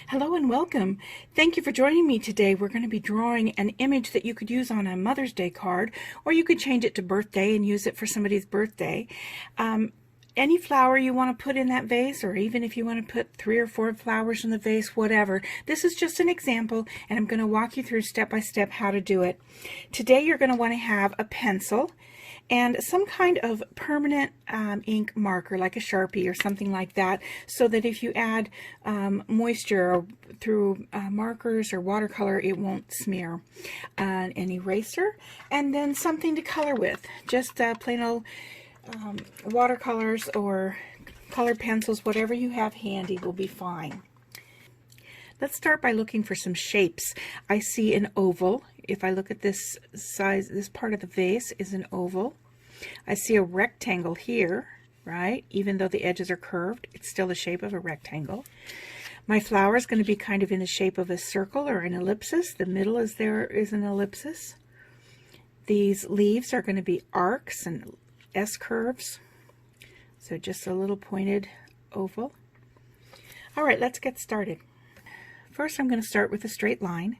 Hello and welcome. Thank you for joining me today. We're going to be drawing an image that you could use on a Mother's Day card, or you could change it to birthday and use it for somebody's birthday. Any flower you want to put in that vase, or even if you want to put 3 or 4 flowers in the vase, whatever. This is just an example, and I'm going to walk you through step by step how to do it. Today you're going to want to have a pencil and some kind of permanent ink marker, like a Sharpie or something like that, so that if you add moisture through markers or watercolor, it won't smear. An eraser, and then something to color with. Just plain old watercolors or colored pencils, whatever you have handy will be fine. Let's start by looking for some shapes. I see an oval. If I look at this size, this part of the vase is an oval. I see a rectangle here, right? Even though the edges are curved, it's still the shape of a rectangle. My flower is going to be kind of in the shape of a circle or an ellipsis. The middle is an ellipsis. These leaves are going to be arcs and S-curves. So just a little pointed oval. All right, let's get started. First, I'm going to start with a straight line,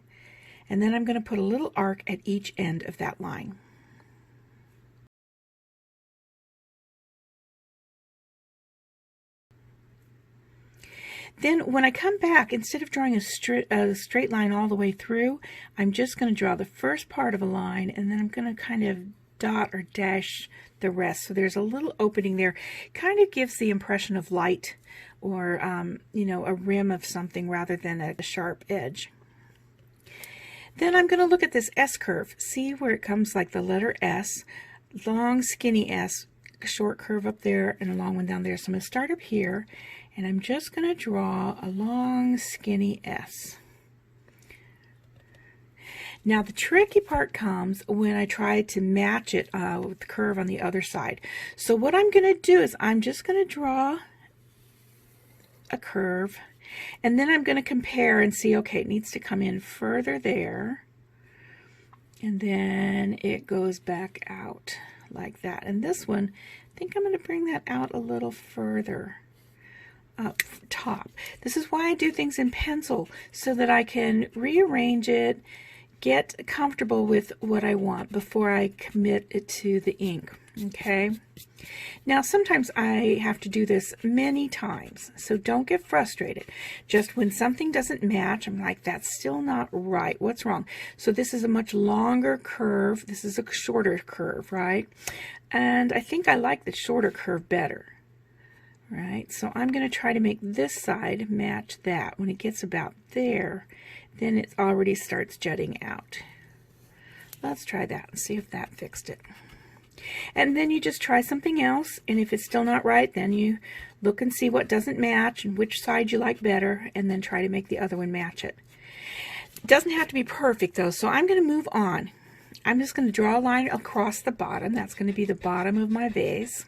and then I'm going to put a little arc at each end of that line. Then when I come back, instead of drawing a straight line all the way through, I'm just going to draw the first part of a line, and then I'm going to kind of dot or dash the rest. So there's a little opening there. Kind of gives the impression of light or, a rim of something rather than a sharp edge. Then I'm going to look at this S curve. See where it comes like the letter S, long skinny S, short curve up there and a long one down there. So I'm going to start up here, and I'm just going to draw a long skinny S. Now the tricky part comes when I try to match it with the curve on the other side. So what I'm going to do is I'm just going to draw a curve, and then I'm going to compare and see, okay, it needs to come in further there, and then it goes back out like that. And this one, I think I'm going to bring that out a little further up top. This is why I do things in pencil, so that I can rearrange it, get comfortable with what I want before I commit it to the ink. Okay, now sometimes I have to do this many times, so don't get frustrated. Just when something doesn't match, I'm like, that's still not right. What's wrong? So this is a much longer curve. This is a shorter curve, right? And I think I like the shorter curve better. Right, so I'm going to try to make this side match that. When it gets about there, then it already starts jutting out. Let's try that and see if that fixed it. And then you just try something else, and if it's still not right, then you look and see what doesn't match and which side you like better, and then try to make the other one match it. It doesn't have to be perfect though, so I'm going to move on. I'm just going to draw a line across the bottom. That's going to be the bottom of my vase.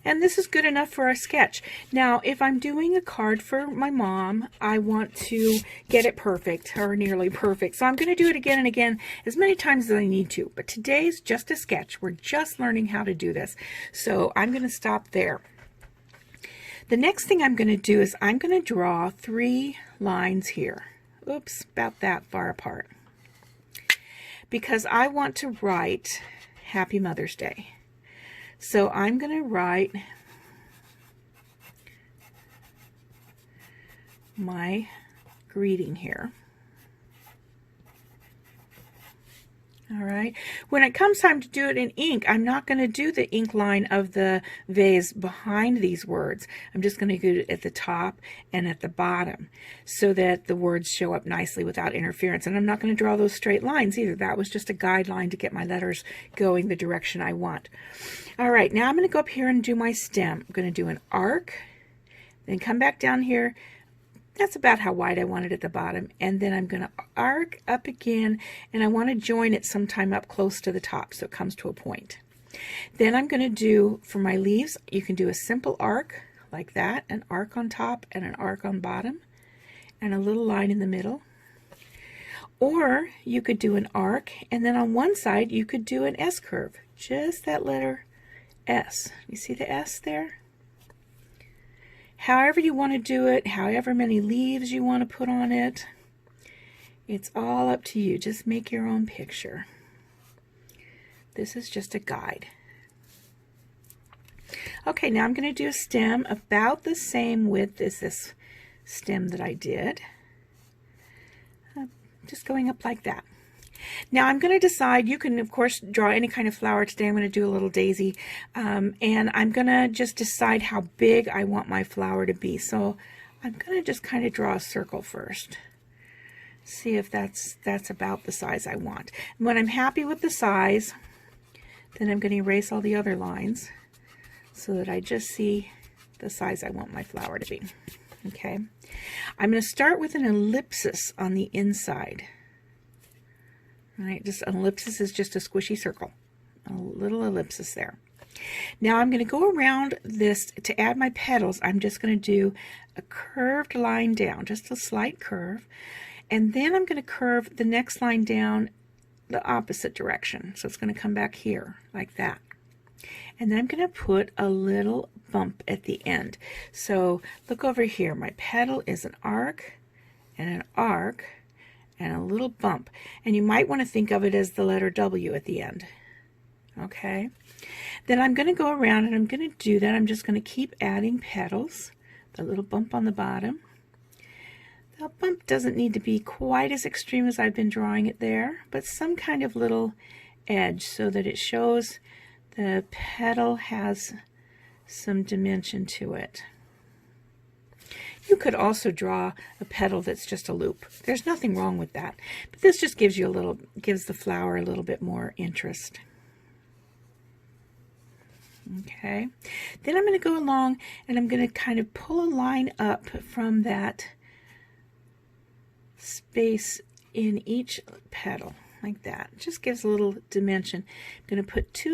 And this is good enough for a sketch. Now, if I'm doing a card for my mom, I want to get it perfect, or nearly perfect. So I'm going to do it again and again, as many times as I need to. But today's just a sketch. We're just learning how to do this. So I'm going to stop there. The next thing I'm going to do is I'm going to draw 3 lines here. Oops, about that far apart. Because I want to write Happy Mother's Day. So I'm going to write my greeting here. All right. When it comes time to do it in ink, I'm not going to do the ink line of the vase behind these words. I'm just going to do it at the top and at the bottom so that the words show up nicely without interference. And I'm not going to draw those straight lines either. That was just a guideline to get my letters going the direction I want. All right, now I'm going to go up here and do my stem. I'm going to do an arc, then come back down here. That's about how wide I want it at the bottom. And then I'm going to arc up again, and I want to join it sometime up close to the top so it comes to a point. Then I'm going to do, for my leaves, you can do a simple arc like that, an arc on top and an arc on bottom, and a little line in the middle. Or you could do an arc, and then on one side you could do an S curve, just that letter S. You see the S there? however you want to do it, however many leaves you want to put on it. It's all up to you. Just make your own picture. This is just a guide. Okay, now I'm going to do a stem about the same width as this stem that I did. Just going up like that. Now I'm going to decide, you can of course draw any kind of flower. Today I'm going to do a little daisy, and I'm going to just decide how big I want my flower to be. So I'm going to just kind of draw a circle first. See if that's about the size I want. And when I'm happy with the size, then I'm going to erase all the other lines so that I just see the size I want my flower to be. Okay, I'm going to start with an ellipsis on the inside. All right, just an ellipsis is just a squishy circle, a little ellipsis there. Now I'm going to go around this to add my petals. I'm just going to do a curved line down, just a slight curve, and then I'm going to curve the next line down the opposite direction. So it's going to come back here like that. And then I'm going to put a little bump at the end. So look over here, my petal is an arc and a little bump. And you might want to think of it as the letter W at the end. Okay. Then I'm going to go around and I'm going to do that. I'm just going to keep adding petals, the little bump on the bottom. The bump doesn't need to be quite as extreme as I've been drawing it there, but some kind of little edge so that it shows the petal has some dimension to it. You could also draw a petal that's just a loop. There's nothing wrong with that, but this just gives you gives the flower a little bit more interest. Okay, then I'm going to go along and I'm going to kind of pull a line up from that space in each petal like that. It just gives a little dimension. I'm going to put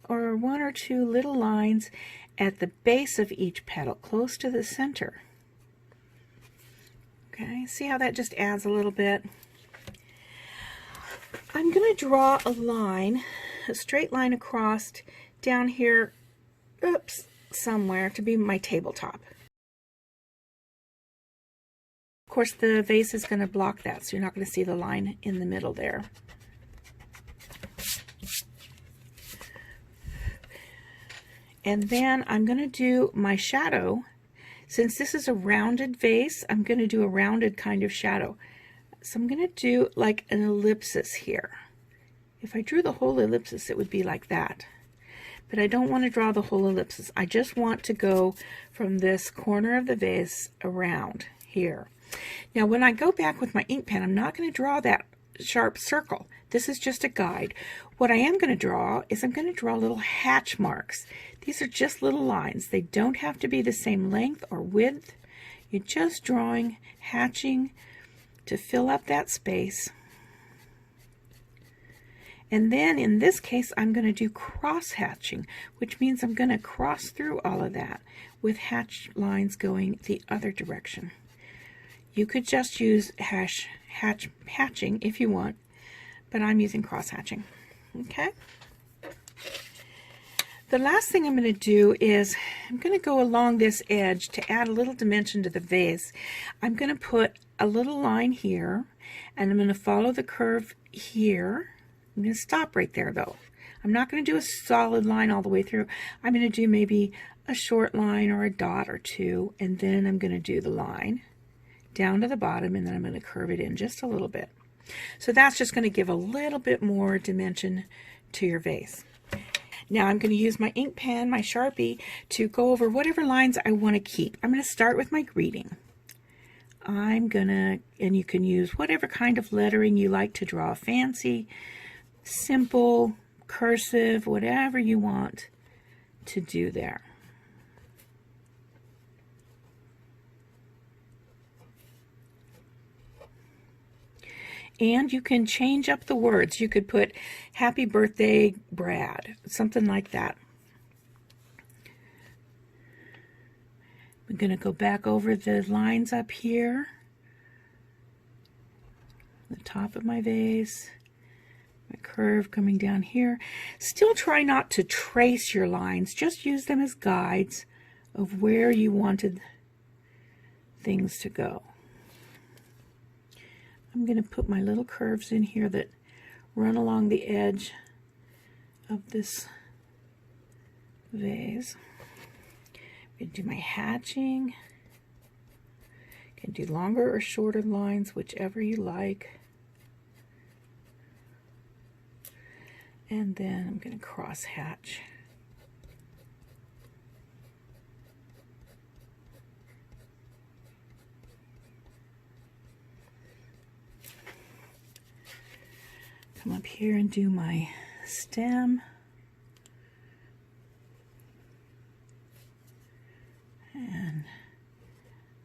one or two little lines at the base of each petal, close to the center. Okay, see how that just adds a little bit? I'm going to draw a line, a straight line across down here, somewhere to be my tabletop. Of course, the vase is going to block that, so you're not going to see the line in the middle there. And then I'm going to do my shadow. Since this is a rounded vase, I'm going to do a rounded kind of shadow. So I'm going to do like an ellipsis here. If I drew the whole ellipsis, it would be like that. But I don't want to draw the whole ellipsis. I just want to go from this corner of the vase around here. Now when I go back with my ink pen, I'm not going to draw that sharp circle. This is just a guide. What I am going to draw is I'm going to draw little hatch marks. These are just little lines. They don't have to be the same length or width. You're just drawing, hatching to fill up that space. And then in this case, I'm going to do cross hatching, which means I'm going to cross through all of that with hatch lines going the other direction. You could just use hatching if you want, but I'm using cross hatching. Okay. The last thing I'm going to do is I'm going to go along this edge to add a little dimension to the vase. I'm going to put a little line here, and I'm going to follow the curve here. I'm going to stop right there though. I'm not going to do a solid line all the way through. I'm going to do maybe a short line or a dot or two, and then I'm going to do the line down to the bottom, and then I'm going to curve it in just a little bit. So that's just going to give a little bit more dimension to your vase. Now I'm going to use my ink pen, my Sharpie, to go over whatever lines I want to keep. I'm going to start with my greeting. And you can use whatever kind of lettering you like to draw, fancy, simple, cursive, whatever you want to do there. And you can change up the words. You could put happy birthday Brad, something like that. I'm going to go back over the lines up here, the top of my vase, my curve coming down here. Still try not to trace your lines, just use them as guides of where you wanted things to go. I'm going to put my little curves in here that run along the edge of this vase. I'm going to do my hatching. You can do longer or shorter lines, whichever you like. And then I'm going to cross hatch. Come up here and do my stem. And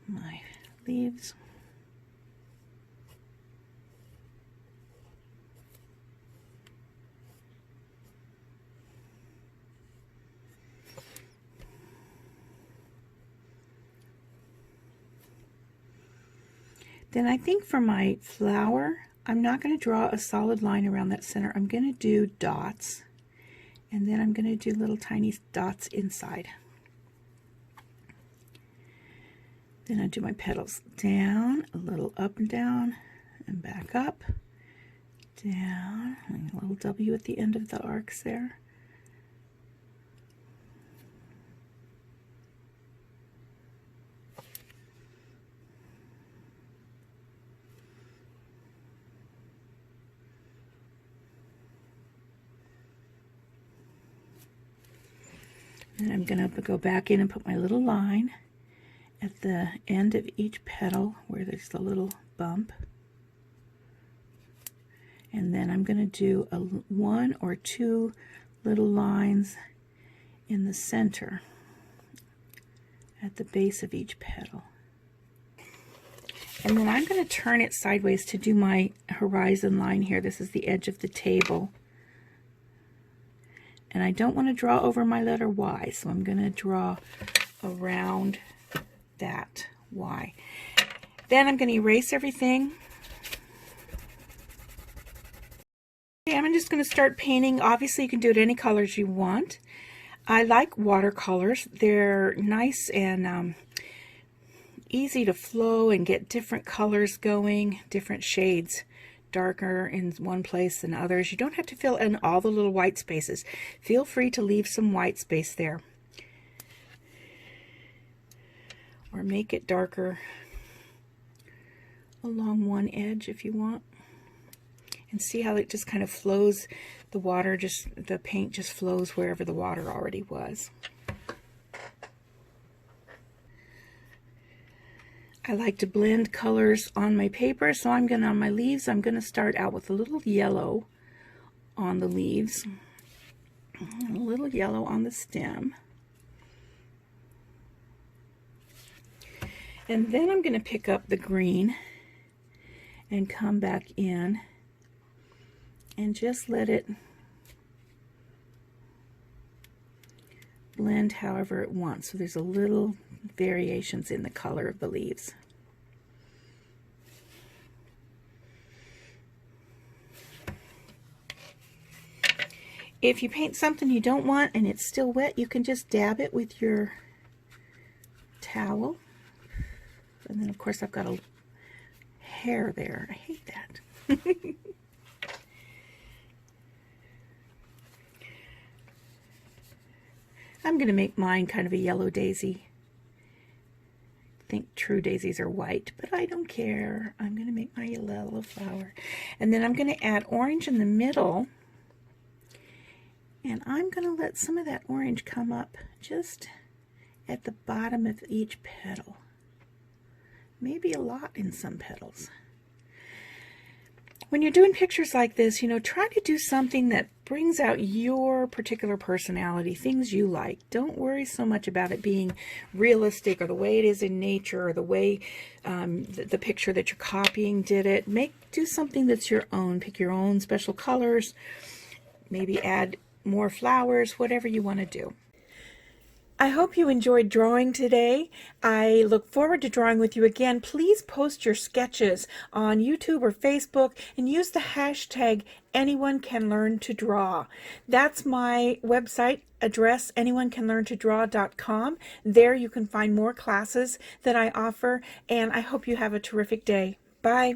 my leaves. Then I think for my flower, I'm not going to draw a solid line around that center. I'm going to do dots, and then I'm going to do little tiny dots inside. Then I do my petals down, a little up and down, and back up, down, and a little W at the end of the arcs there. And I'm going to go back in and put my little line at the end of each petal where there's the little bump. And then I'm going to do one or two little lines in the center at the base of each petal. And then I'm going to turn it sideways to do my horizon line here. This is the edge of the table. And I don't want to draw over my letter Y, so I'm going to draw around that Y. Then I'm going to erase everything. Okay, I'm just going to start painting. Obviously, you can do it any colors you want. I like watercolors. They're nice and easy to flow and get different colors going, different shades. Darker in one place than others. You don't have to fill in all the little white spaces. Feel free to leave some white space there. Or make it darker along one edge if you want. And see how it just kind of flows. The water just, the paint just flows wherever the water already was. I like to blend colors on my paper, so I'm going to, on my leaves, I'm going to start out with a little yellow on the leaves, and a little yellow on the stem. And then I'm going to pick up the green and come back in and just let it blend however it wants. So there's a little variations in the color of the leaves. If you paint something you don't want and it's still wet, you can just dab it with your towel. And then of course I've got a hair there. I hate that. I'm going to make mine kind of a yellow daisy. I think true daisies are white, but I don't care. I'm going to make my yellow flower. And then I'm going to add orange in the middle. And I'm going to let some of that orange come up just at the bottom of each petal. Maybe a lot in some petals. When you're doing pictures like this, you know, try to do something that brings out your particular personality, things you like. Don't worry so much about it being realistic or the way it is in nature or the way the picture that you're copying did it. Do something that's your own. Pick your own special colors. Maybe add more flowers, whatever you want to do. I hope you enjoyed drawing today. I look forward to drawing with you again. Please post your sketches on YouTube or Facebook and use the hashtag AnyoneCanLearnToDraw. That's my website address, AnyoneCanLearnToDraw.com. There you can find more classes that I offer, and I hope you have a terrific day. Bye.